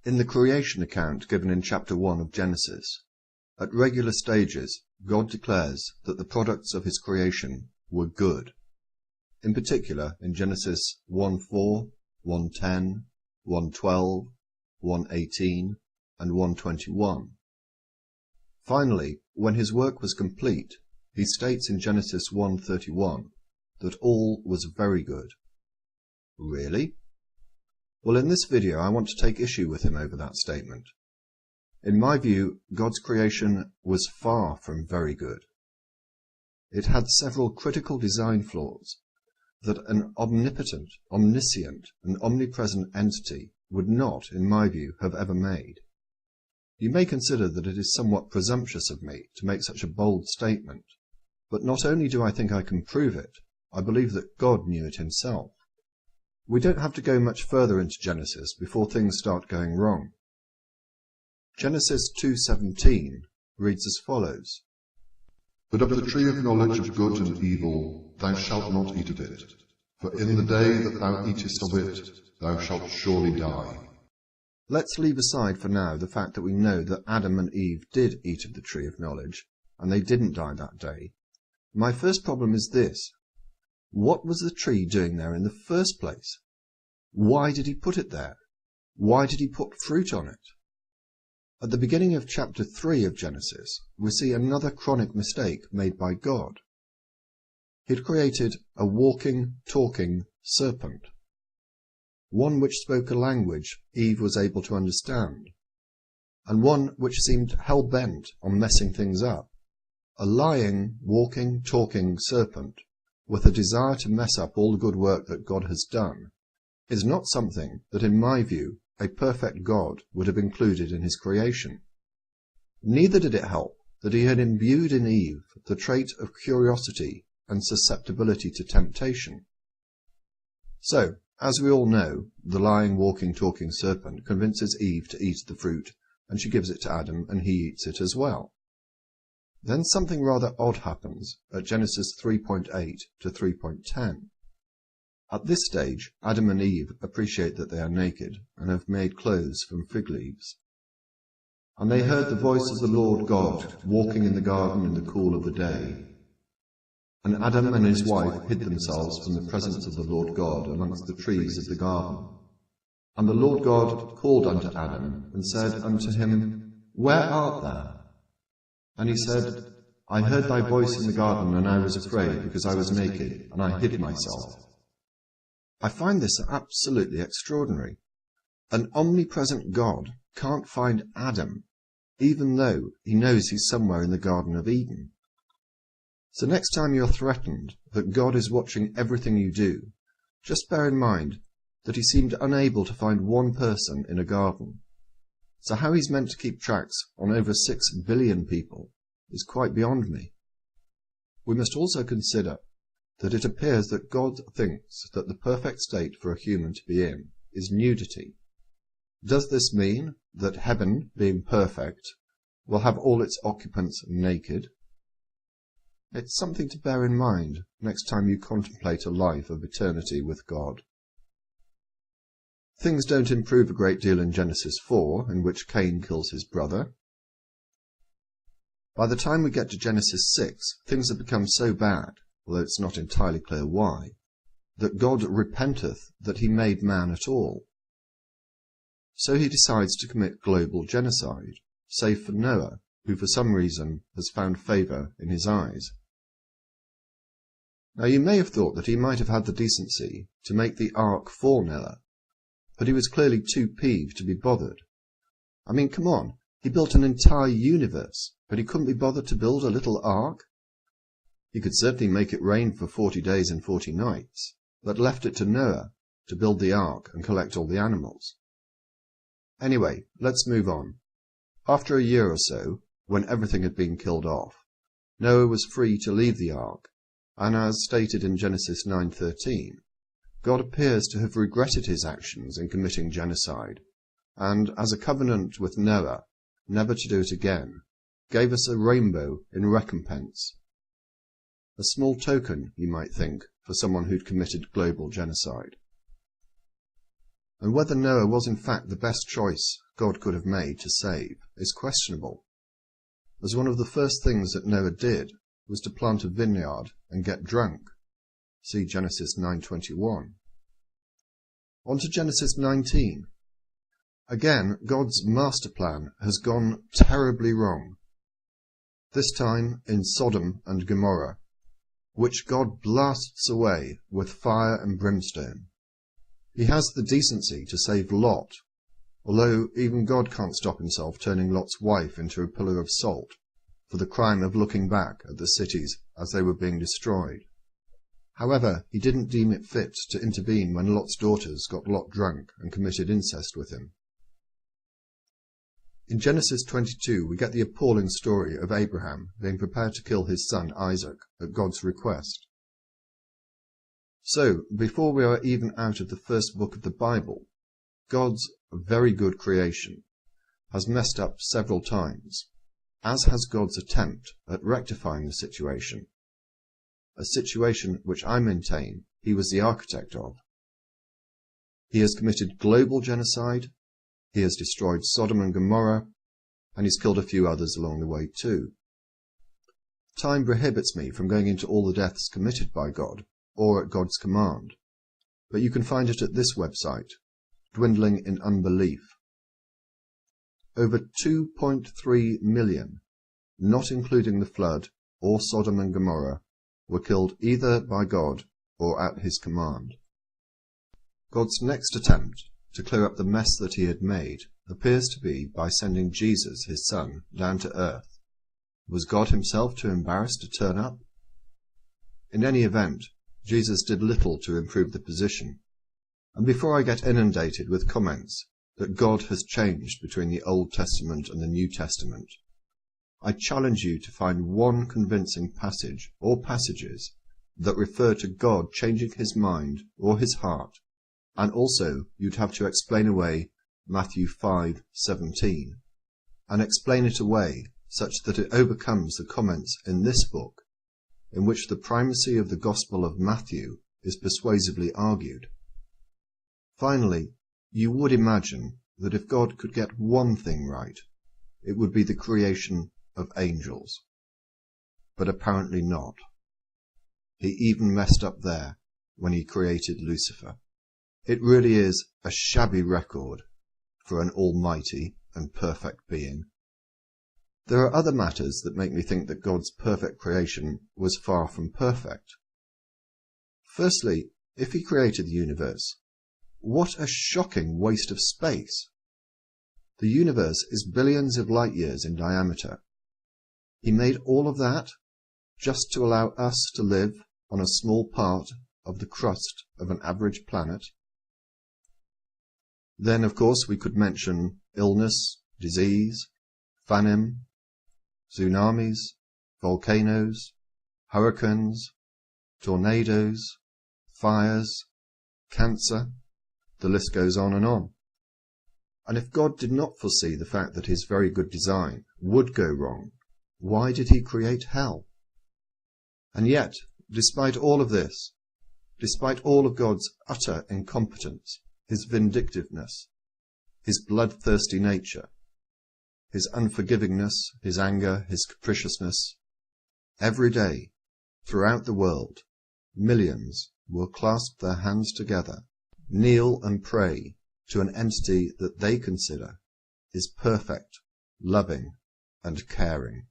In the creation account given in chapter 1 of Genesis, at regular stages, God declares that the products of his creation were good. In particular, in Genesis 1:4, 1:10, 1:12, 1:18, and 1:21. Finally, when his work was complete, he states in Genesis 1:31 that all was very good. Really? Well, in this video I want to take issue with him over that statement. In my view, God's creation was far from very good. It had several critical design flaws that an omnipotent, omniscient, and omnipresent entity would not, in my view, have ever made. You may consider that it is somewhat presumptuous of me to make such a bold statement, but not only do I think I can prove it, I believe that God knew it himself. We don't have to go much further into Genesis before things start going wrong. Genesis 2:17 reads as follows: But of the tree of knowledge of good and evil thou shalt not eat of it, for in the day that thou eatest of it thou shalt surely die. Let's leave aside for now the fact that we know that Adam and Eve did eat of the tree of knowledge, and they didn't die that day. My first problem is this: what was the tree doing there in the first place? Why did he put it there? Why did he put fruit on it? At the beginning of chapter 3 of Genesis, we see another chronic mistake made by God. He'd created a walking, talking serpent, one which spoke a language Eve was able to understand, and one which seemed hell-bent on messing things up. A lying, walking, talking serpent with a desire to mess up all the good work that God has done is not something that, in my view, a perfect God would have included in his creation. Neither did it help that he had imbued in Eve the trait of curiosity and susceptibility to temptation. So, as we all know, the lying, walking, talking serpent convinces Eve to eat the fruit, and she gives it to Adam, and he eats it as well. Then something rather odd happens at Genesis 3:8 to 3:10. At this stage, Adam and Eve appreciate that they are naked and have made clothes from fig leaves. And they heard the voice of the Lord God walking in the garden in the cool of the day. And Adam and his wife hid themselves from the presence of the Lord God amongst the trees of the garden. And the Lord God called unto Adam, and said unto him, Where art thou? And he said, I heard thy voice in the garden, and I was afraid, because I was naked, and I hid myself. I find this absolutely extraordinary. An omnipresent God can't find Adam, even though he knows he's somewhere in the Garden of Eden. So next time you're threatened that God is watching everything you do, just bear in mind that he seemed unable to find one person in a garden. So how he's meant to keep tracks on over 6 billion people is quite beyond me. We must also consider that it appears that God thinks that the perfect state for a human to be in is nudity. Does this mean that heaven, being perfect, will have all its occupants naked? It's something to bear in mind next time you contemplate a life of eternity with God. Things don't improve a great deal in Genesis 4, in which Cain kills his brother. By the time we get to Genesis 6, things have become so bad, although it's not entirely clear why, that God repenteth that he made man at all. So he decides to commit global genocide, save for Noah, who for some reason has found favour in his eyes. Now you may have thought that he might have had the decency to make the ark for Noah, but he was clearly too peeved to be bothered. I mean, come on, he built an entire universe, but he couldn't be bothered to build a little ark? He could certainly make it rain for 40 days and 40 nights, but left it to Noah to build the ark and collect all the animals. Anyway, let's move on. After a year or so, when everything had been killed off, Noah was free to leave the ark, and as stated in Genesis 9:13, God appears to have regretted his actions in committing genocide, and, as a covenant with Noah never to do it again, gave us a rainbow in recompense. A small token, you might think, for someone who'd committed global genocide. and whether Noah was in fact the best choice God could have made to save is questionable, as one of the first things that Noah did was to plant a vineyard and get drunk. See Genesis 9:21. On to Genesis 19. Again, God's master plan has gone terribly wrong, this time in Sodom and Gomorrah, which God blasts away with fire and brimstone. He has the decency to save Lot, although even God can't stop himself turning Lot's wife into a pillar of salt for the crime of looking back at the cities as they were being destroyed. However, he didn't deem it fit to intervene when Lot's daughters got Lot drunk and committed incest with him. In Genesis 22, we get the appalling story of Abraham being prepared to kill his son Isaac at God's request. So, before we are even out of the first book of the Bible, God's very good creation has messed up several times, as has God's attempt at rectifying the situation, a situation which I maintain he was the architect of. He has committed global genocide, he has destroyed Sodom and Gomorrah, and he's killed a few others along the way too. Time prohibits me from going into all the deaths committed by God, or at God's command, but you can find it at this website, Dwindling in Unbelief. Over 2.3 million, not including the flood or Sodom and Gomorrah, were killed either by God or at his command. God's next attempt to clear up the mess that he had made appears to be by sending Jesus, his son, down to earth. Was God himself too embarrassed to turn up? In any event, Jesus did little to improve the position, and before I get inundated with comments that God has changed between the Old Testament and the New Testament, I challenge you to find one convincing passage or passages that refer to God changing his mind or his heart, and also you'd have to explain away Matthew 5:17, and explain it away such that it overcomes the comments in this book, in which the primacy of the Gospel of Matthew is persuasively argued. Finally, you would imagine that if God could get one thing right, it would be the creation of angels. But apparently not. He even messed up there when he created Lucifer. It really is a shabby record for an almighty and perfect being. There are other matters that make me think that God's perfect creation was far from perfect. Firstly, if he created the universe, what a shocking waste of space! The universe is billions of light years in diameter. He made all of that just to allow us to live on a small part of the crust of an average planet. Then, of course, we could mention illness, disease, famine, tsunamis, volcanoes, hurricanes, tornadoes, fires, cancer. The list goes on and on. And if God did not foresee the fact that his very good design would go wrong, why did he create hell? And yet, despite all of this, despite all of God's utter incompetence, his vindictiveness, his bloodthirsty nature, his unforgivingness, his anger, his capriciousness, every day, throughout the world, millions will clasp their hands together, kneel and pray to an entity that they consider is perfect, loving, and caring.